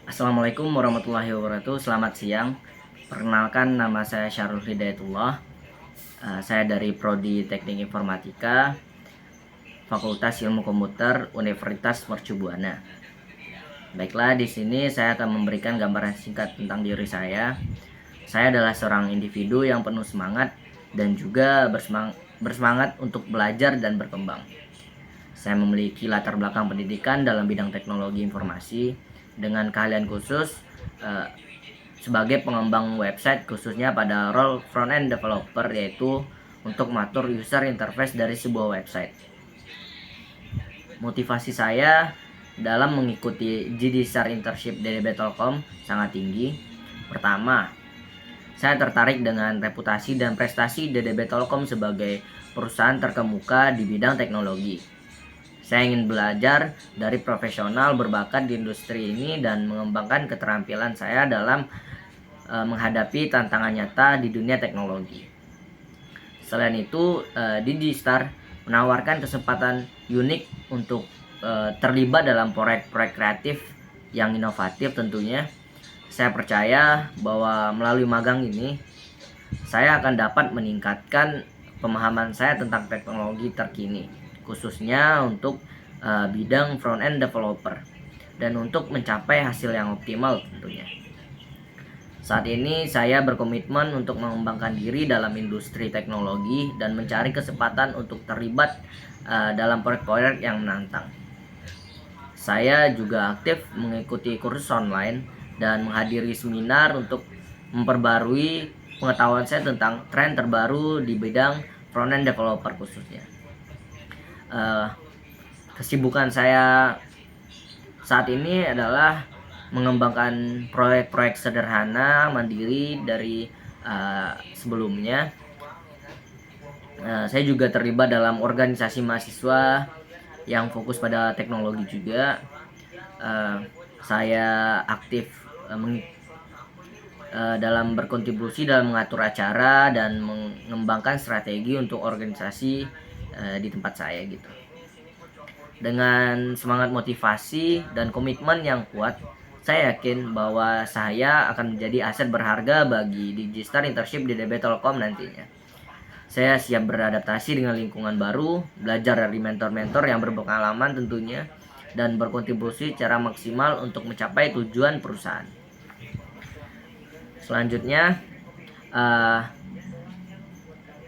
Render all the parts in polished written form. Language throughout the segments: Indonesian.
Assalamualaikum warahmatullahi wabarakatuh. Selamat siang. Perkenalkan, nama saya Syarul Hidayatullah. Saya dari Prodi Teknik Informatika, Fakultas Ilmu Komputer, Universitas Mercubuana. Baiklah, di sini saya akan memberikan gambaran singkat tentang diri saya. Saya adalah seorang individu yang penuh semangat dan juga bersemangat untuk belajar dan berkembang. Saya memiliki latar belakang pendidikan dalam bidang teknologi informasi dengan keahlian khusus sebagai pengembang website, khususnya pada role front-end developer, yaitu untuk mengatur user interface dari sebuah website. Motivasi saya dalam mengikuti GDStar Internship DDB Telkom sangat tinggi. Pertama, saya tertarik dengan reputasi dan prestasi DDB Telkom sebagai perusahaan terkemuka di bidang teknologi. Saya ingin belajar dari profesional berbakat di industri ini dan mengembangkan keterampilan saya dalam menghadapi tantangan nyata di dunia teknologi. Selain itu, DigiStar menawarkan kesempatan unik untuk terlibat dalam proyek-proyek kreatif yang inovatif tentunya. Saya percaya bahwa melalui magang ini, saya akan dapat meningkatkan pemahaman saya tentang teknologi terkini, khususnya untuk bidang front-end developer, dan untuk mencapai hasil yang optimal tentunya. Saat ini saya berkomitmen untuk mengembangkan diri dalam industri teknologi dan mencari kesempatan untuk terlibat dalam proyek-proyek yang menantang. Saya juga aktif mengikuti kursus online dan menghadiri seminar untuk memperbarui pengetahuan saya tentang tren terbaru di bidang front-end developer khususnya. Kesibukan saya saat ini adalah mengembangkan proyek-proyek sederhana mandiri dari sebelumnya. Saya juga terlibat dalam organisasi mahasiswa yang fokus pada teknologi juga. Saya aktif dalam berkontribusi dalam mengatur acara dan mengembangkan strategi untuk organisasi di tempat saya gitu. Dengan semangat motivasi dan komitmen yang kuat, saya yakin bahwa saya akan menjadi aset berharga bagi DigiStar Internship di DB Telkom nantinya. Saya siap beradaptasi dengan lingkungan baru, belajar dari mentor-mentor yang berpengalaman tentunya, dan berkontribusi secara maksimal untuk mencapai tujuan perusahaan. Selanjutnya,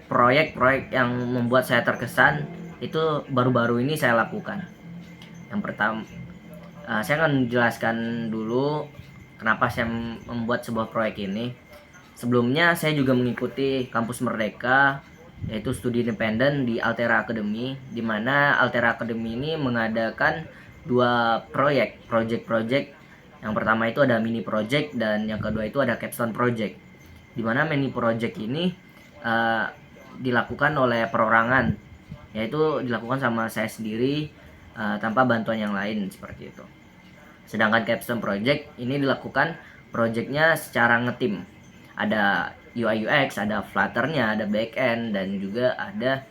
proyek-proyek yang membuat saya terkesan itu baru-baru ini saya lakukan. Yang pertama, saya akan menjelaskan dulu kenapa saya membuat sebuah proyek ini. Sebelumnya saya juga mengikuti Kampus Merdeka, yaitu studi independen di Altera Academy, di mana Altera Academy ini mengadakan dua project. Yang pertama itu ada mini project dan yang kedua itu ada capstone project. Di mana mini project ini dilakukan oleh perorangan, yaitu dilakukan sama saya sendiri tanpa bantuan yang lain seperti itu. Sedangkan capstone project ini dilakukan projectnya secara ngetim. Ada UI UX, ada Flutter-nya, ada backend, dan juga ada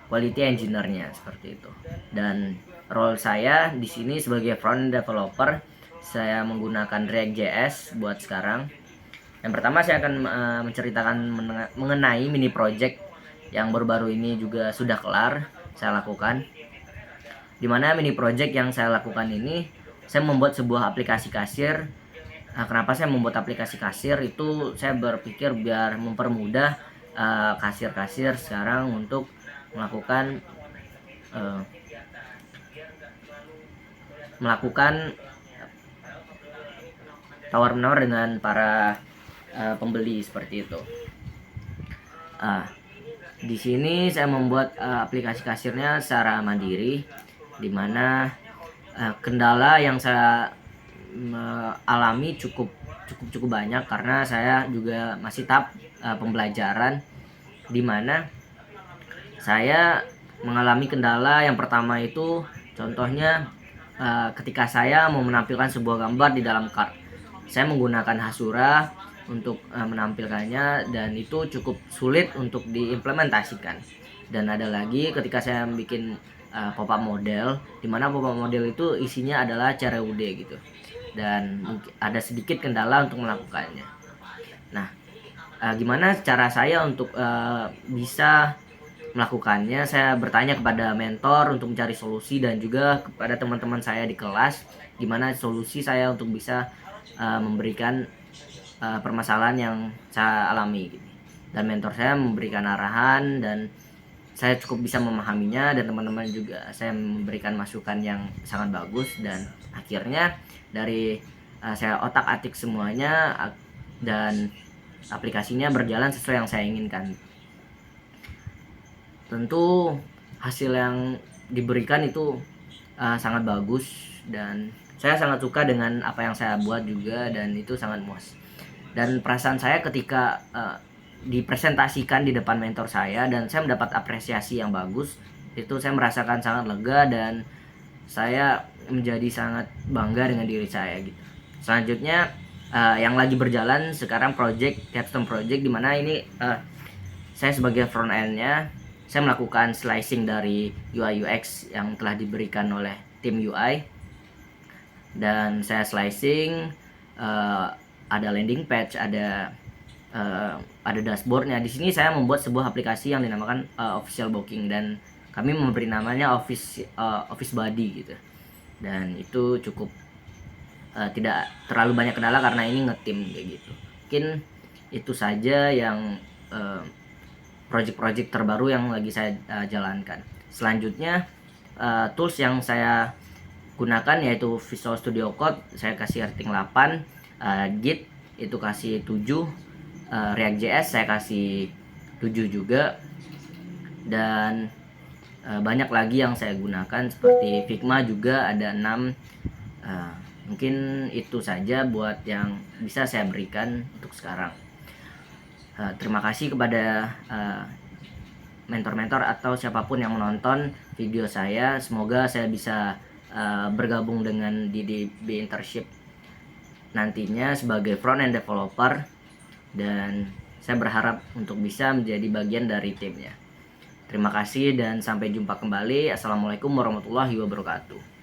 quality engineer-nya seperti itu. Dan role saya di sini sebagai front developer, saya menggunakan React.js buat sekarang. Yang pertama saya akan menceritakan mengenai mini project yang baru-baru ini juga sudah kelar saya lakukan. Dimana mini project yang saya lakukan ini, saya membuat sebuah aplikasi kasir. Kenapa saya membuat aplikasi kasir? Itu saya berpikir biar mempermudah kasir-kasir sekarang untuk melakukan tawar-menawar dengan para pembeli seperti itu. Di sini saya membuat aplikasi kasirnya secara mandiri, di mana kendala yang saya alami cukup banyak karena saya juga masih tahap pembelajaran, di mana saya mengalami kendala. Yang pertama itu contohnya ketika saya mau menampilkan sebuah gambar di dalam card, saya menggunakan Hasura untuk menampilkannya, dan itu cukup sulit untuk diimplementasikan. Dan ada lagi ketika saya bikin pop-up model, dimana pop-up model itu isinya adalah CRUD gitu. dan mungkin ada sedikit kendala untuk melakukannya. Nah, gimana cara saya untuk bisa melakukannya? Saya bertanya kepada mentor untuk mencari solusi dan juga kepada teman-teman saya di kelas gimana solusi saya untuk bisa memberikan permasalahan yang saya alami gitu. Dan mentor saya memberikan arahan dan saya cukup bisa memahaminya, dan teman-teman juga saya memberikan masukan yang sangat bagus, dan akhirnya dari saya otak-atik semuanya dan aplikasinya berjalan sesuai yang saya inginkan. Tentu hasil yang diberikan itu sangat bagus dan saya sangat suka dengan apa yang saya buat juga, dan itu sangat puas. Dan perasaan saya ketika dipresentasikan di depan mentor saya dan saya mendapat apresiasi yang bagus, itu saya merasakan sangat lega dan saya menjadi sangat bangga dengan diri saya gitu. Selanjutnya yang lagi berjalan sekarang project capstone project, dimana ini saya sebagai front end-nya, saya melakukan slicing dari UI UX yang telah diberikan oleh tim UI, dan saya slicing ada landing page, ada dashboardnya. Di sini saya membuat sebuah aplikasi yang dinamakan official booking, dan kami memberi namanya office body gitu. Dan itu cukup tidak terlalu banyak kendala karena ini ngetim kayak gitu. Mungkin itu saja yang project-project terbaru yang lagi saya jalankan. Selanjutnya tools yang saya gunakan yaitu Visual Studio Code, saya kasih rating 8, Git itu kasih 7, React.js saya kasih 7 juga, dan banyak lagi yang saya gunakan seperti Figma juga ada 6. Mungkin itu saja buat yang bisa saya berikan untuk sekarang. Terima kasih kepada mentor-mentor atau siapapun yang menonton video saya. Semoga saya bisa bergabung dengan DDB Internship nantinya sebagai front-end developer, dan saya berharap untuk bisa menjadi bagian dari timnya. Terima kasih dan sampai jumpa kembali. Assalamualaikum warahmatullahi wabarakatuh.